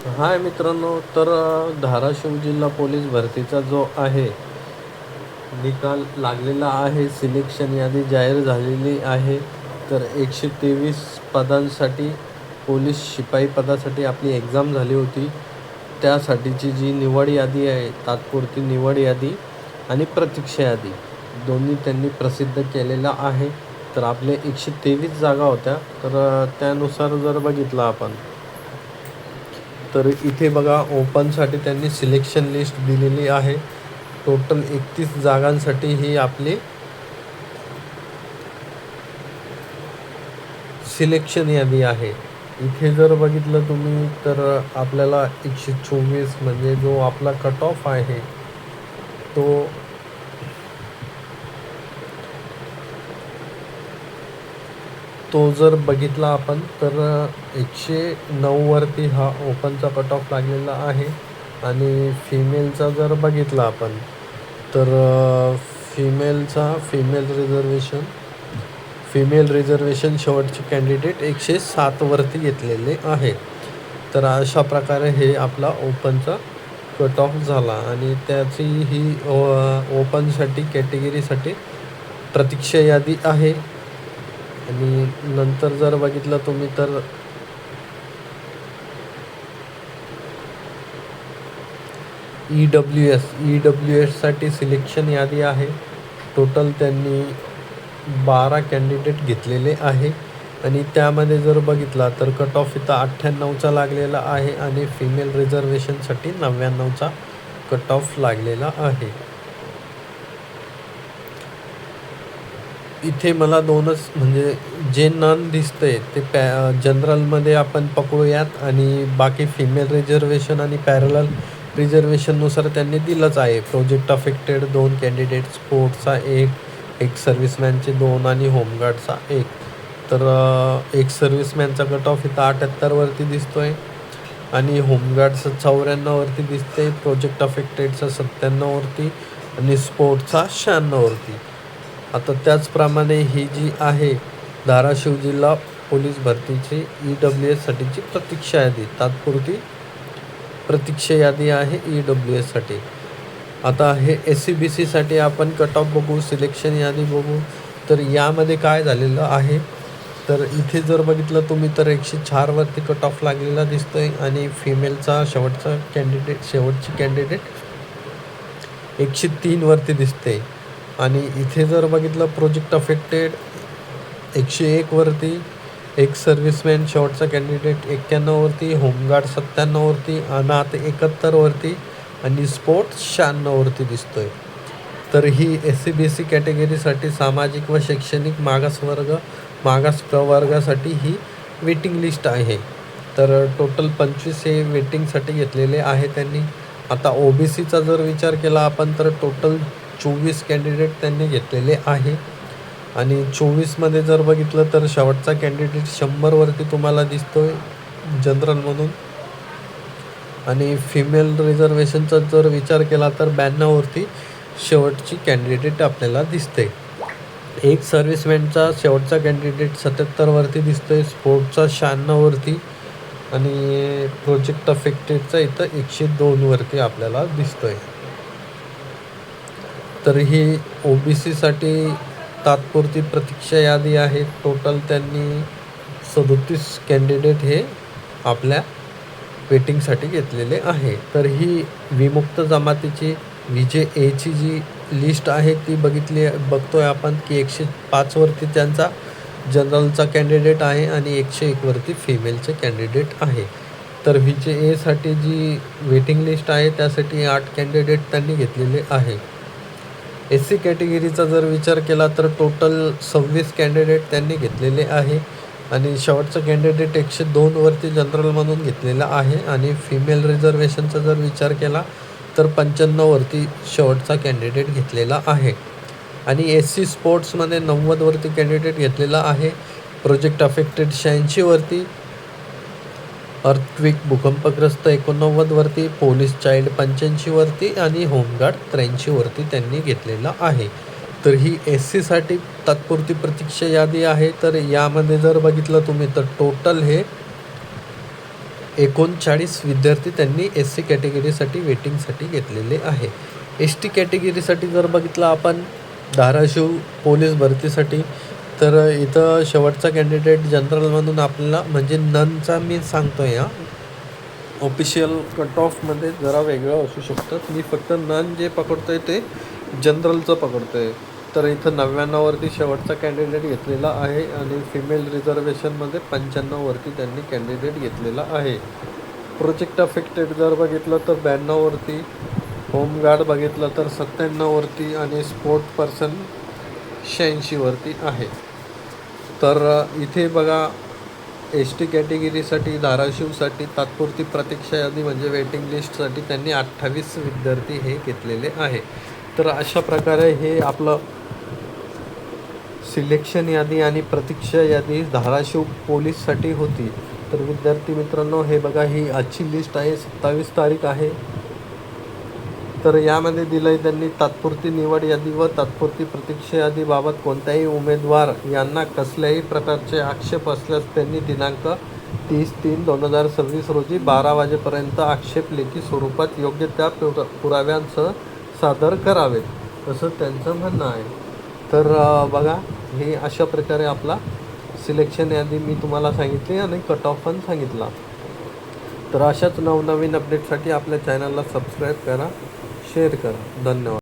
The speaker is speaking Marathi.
हाय मित्रांनो, तर धाराशिव जिल्हा पोलीस भरतीचा जो आहे निकाल लागलेला आहे. सिलेक्शन यादी जाहीर झालेली आहे. तर 123 पदांसाठी पोलीस शिपाई पदासाठी आपली एक्झाम झाली होती. त्यासाठीची जी निवड यादी आहे, तात्पुरती निवड यादी आणि प्रतीक्षा यादी दोन्ही त्यांनी प्रसिद्ध केलेला आहे. तर आपले 123 जागा होत्या. तर त्यानुसार जर बघितलं आपण तर इथे बघा, ओपनसाठी त्यांनी सिलेक्शन लिस्ट दिलेली आहे. टोटल 31 जागांसाठी ही आपली सिलेक्शन यादी आहे. इथे जर बघितलं तुम्ही तर आपल्याला 124 म्हणजे जो आपला कट ऑफ आहे तो जर बघितला आपण तर 109 वरती हा ओपनचा कट ऑफ लागलेला आहे. आणि फिमेलचा जर बघितला आपण तर फिमेल रिझर्वेशन शेवटचे कॅन्डिडेट 107 वरती घेतलेले आहे. तर अशा प्रकारे हे आपला ओपनचा कट ऑफ झाला. आणि त्याची ही ओपनसाठी कॅटेगरीसाठी प्रतीक्षा यादी आहे. आणि नंतर जर बघितलं तुम्ही तर EWSसाठी सिलेक्शन यादी आहे. टोटल त्यांनी 12 कॅन्डिडेट घेतलेले आहे. आणि त्यामध्ये जर बघितला तर कट ऑफ इथं 98चा लागलेला आहे आणि फिमेल रिझर्वेशनसाठी 99चा कट ऑफ लागलेला आहे. इथे मला दोनच म्हणजे जे नन दिसतंय ते जनरलमध्ये आपण पकडूयात आणि बाकी फिमेल रिझर्वेशन आणि पॅरलल रिझर्वेशननुसार त्यांनी दिलंच आहे. प्रोजेक्ट अफेक्टेड 2 कॅन्डिडेट, स्पोर्ट्सचा एक सर्व्हिसमॅनचे 2 आणि होमगार्डचा 1. तर एक सर्व्हिसमॅनचा कट ऑफ इथं 78 वरती दिसतोय आणि होमगार्डचा 94 वरती दिसते, प्रोजेक्ट अफेक्टेडचा 97 वरती आणि स्पोर्ट्सचा 96 वरती. आता त्याचप्रमाणे ही जी आहे धाराशिव जिल्हा पोलीस भरतीची EWSसाठीची प्रतीक्षा यादी, तात्पुरती प्रतीक्षा यादी आहे EWSसाठी. आता हे SCBCसाठी आपण कट ऑफ बघू, सिलेक्शन यादी बघू. तर यामध्ये काय झालेलं आहे तर इथे जर बघितलं तुम्ही तर 104 वरती कट ऑफ लागलेला दिसतोय आणि फिमेलचा शेवटची कॅन्डिडेट 103 वरती दिसते. आणि इथे जर बघितलं प्रोजेक्ट अफेक्टेड 101 वरती, एक सर्व्हिसमॅन शेवटचा कॅन्डिडेट 91 वरती, होमगार्ड 97 वरती, अनाथ 71 वरती आणि स्पोर्ट्स 96 वरती दिसतोय. तर ही SCBC कॅटेगरीसाठी सामाजिक व शैक्षणिक मागास प्रवर्गासाठी ही वेटिंग लिस्ट आहे. तर टोटल 25 हे वेटिंगसाठी घेतलेले आहे त्यांनी. आता OBCचा जर विचार केला आपण तर टोटल 24 कॅन्डिडेट त्यांनी घेतलेले आहे. आणि 24मध्ये जर बघितलं तर शेवटचा कॅन्डिडेट 100 वरती तुम्हाला दिसतोय जनरलमधून. आणि फिमेल रिझर्वेशनचा जर विचार केला तर 92 वरती शेवटची कॅन्डिडेट आपल्याला दिसते. एक सर्व्हिसमॅनचा शेवटचा कॅन्डिडेट 77 वरती दिसतोय, स्पोर्ट्सचा 96 वरती आणि प्रोजेक्ट अफेक्टेडचा इथं 102 वरती आपल्याला दिसतोय. तर ही OBCसाठी तात्पुरती प्रतीक्षा यादी आहे. टोटल त्यांनी 37 कॅन्डिडेट हे आपल्या वेटिंगसाठी घेतलेले आहे. तर ही विमुक्त जमातीची VJAची जी लिस्ट आहे ती बघतोय आपण की 105 वरती त्यांचा जनरलचा कॅन्डिडेट आहे आणि 101 वरती फिमेलचे कॅन्डिडेट आहे. तर VJAसाठी जी वेटिंग लिस्ट आहे त्यासाठी 8 कॅन्डिडेट त्यांनी घेतलेले आहे. SC कॅटेगरीचा जर विचार केला तर टोटल 26 कॅन्डिडेट त्यांनी घेतलेले आहे आणि शेवटचा कॅन्डिडेट 102 वरती जनरलमधून घेतलेला आहे. आणि फिमेल रिझर्वेशनचा जर विचार केला तर 95 वरती शेवटचा कॅन्डिडेट घेतलेला आहे. आणि SC स्पोर्ट्समध्ये 90 वरती कॅन्डिडेट घेतलेला आहे. प्रोजेक्ट अफेक्टेड 86 वरती, अर्थक्वेक भूकंपग्रस्त 89 वरती, पोलीस चाइल्ड 85 वरती आणि होमगार्ड 83 वरती त्यांनी घेतलेला आहे. तर ही SCसाठी तात्पुरती प्रतीक्षा यादी आहे. तर यामध्ये जर बघितलं तुम्ही तर टोटल हे 39 विद्यार्थी त्यांनी SC कॅटेगरीसाठी वेटिंगसाठी घेतलेले आहे. ST कॅटेगरीसाठी जर बघितलं आपण धाराशिव पोलीस भरतीसाठी, तर इथं शेवटचा कॅन्डिडेट जनरलमधून आपल्याला म्हणजे ननचा मी सांगतो आहे ऑफिशियल कट ऑफमध्ये जरा वेगळं असू शकतं. मी फक्त नन जे पकडतो आहे ते जनरलचं पकडतो आहे. तर इथं 99वरती शेवटचा कॅन्डिडेट घेतलेला आहे आणि फिमेल रिझर्वेशनमध्ये 95वरती त्यांनी कॅन्डिडेट घेतलेला आहे. प्रोजेक्ट अफेक्टेड जर बघितलं तर 92वरती, होमगार्ड बघितलं तर 97वरती आणि स्पोर्ट पर्सन 86वरती आहे. तर इथे बघा ST कॅटेगरीसाठी धाराशिवसाठी तात्पुरती प्रतीक्षा यादी म्हणजे वेटिंग लिस्टसाठी त्यांनी 28 विद्यार्थी हे घेतलेले आहे. तर अशा प्रकारे हे आपलं सिलेक्शन यादी आणि प्रतीक्षा यादी धाराशिव पोलीससाठी होती. तर विद्यार्थी मित्रांनो, हे बघा ही आजची लिस्ट आहे, 27 तारीख आहे. तर यामध्ये दिलं आहे त्यांनी तात्पुरती निवड यादी व तात्पुरती प्रतीक्षा यादीबाबत कोणत्याही उमेदवार यांना कसल्याही प्रकारचे आक्षेप असल्यास त्यांनी दिनांक 30/3/2026 रोजी 12 वाजेपर्यंत आक्षेप लेखी स्वरूपात योग्य त्या पुराव्यांसह सादर करावेत, असं त्यांचं म्हणणं आहे. तर बघा, हे अशा प्रकारे आपला सिलेक्शन यादी मी तुम्हाला सांगितली आणि कट ऑफ पण सांगितला. तर अशाच नवनवीन अपडेटसाठी आपल्या चॅनलला सबस्क्राईब करा, शेअर करा. धन्यवाद.